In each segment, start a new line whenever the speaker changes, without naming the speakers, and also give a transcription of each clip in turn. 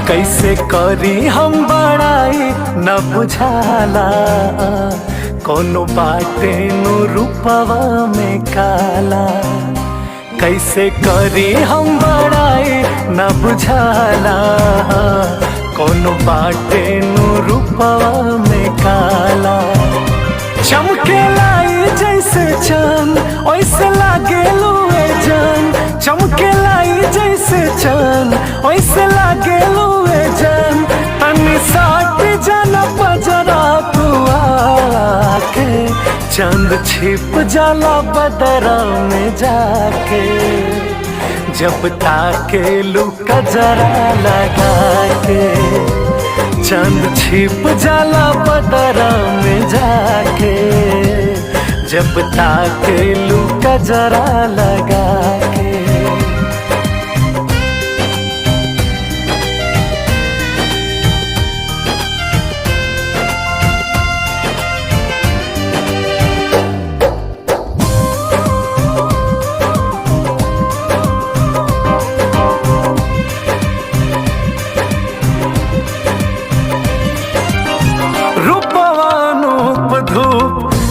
कैसे करी हम बड़ाई न बुझाला, कोनो बाटे नु रूपवा में काला। कैसे करी हम बड़ाई न बुझाला, कोनो बाटे नु रूपवा में काला। चमके लाई जैसे चांद वैसे लागे लुए जान, चमके लाई जैसे चांद वैसे लागे लुए जान। तनी साट जाना पजरा तू आके, चांद छिप जाला बदरा में जाके। जब ताके लू कजरा लगा के, चांद छिप जाला बदरा में जाके। जब ताके लू कजरा लगा के।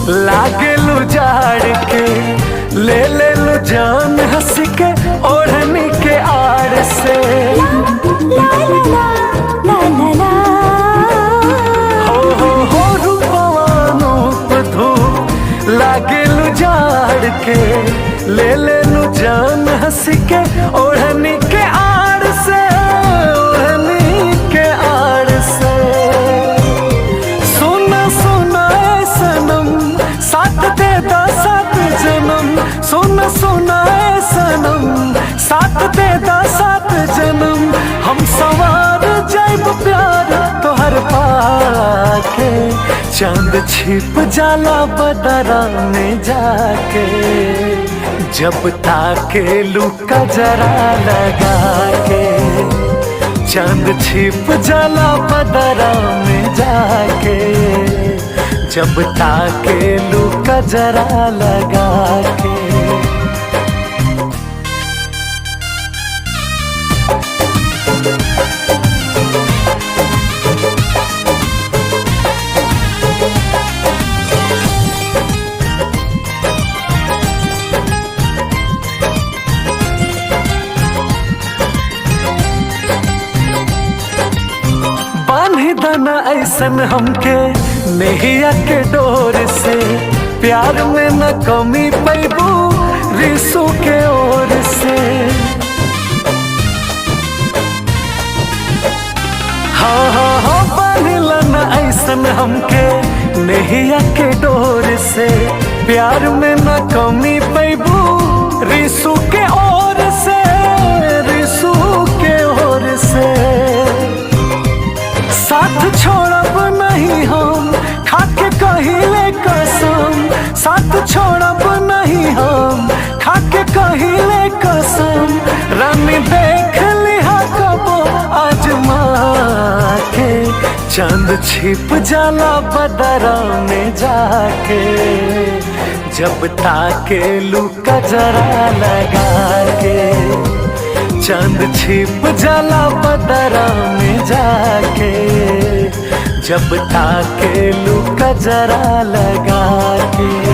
लागे लू जाड़ के ले ले लू जान हंस के ओढ़नी के आड़ से। ला ला ला ला ला ला हो रूपवानो धूप लागे लू जाड़ के ले ले लू जान हंस के ओढ़नी के आड़ से, ओढ़नी के आड़ से। सोना सोना ए सनम साथ दे दा साथ जन्म, सोना सोना ए सनम साथ दे दा साथ जन्म। हम सवार जाइब प्यार तोहर पाके, चांद छिप जाला बदरा में जाके। जब ताके लू कजरा लगा के, चांद छिप जाला बदरा में जाके। जब ताके लू कजरा लगा के। बांधी दना ऐसन हमके नैया के डोर से, प्यार में न कमी पैबू रिसू के ओर से। हाँ हाँ हाँ बांधिला न ऐसन हमके नैया के डोर से, प्यार में न कमी पैबू रिसू के ओर से, रिसू के ओर से। साथ छोड़ब नहीं हम खाके कहिले कसम, साथ छोड़ब नहीं हम खाके कहिले कसम। रानी देख लिहा कबो आजमा के, चांद छिप जाला बदरा में जाके। जब ताके लू कजरा लगा के, चांद छिप जाला बदरा में जाके। जब ताके लू कजरा लगा के।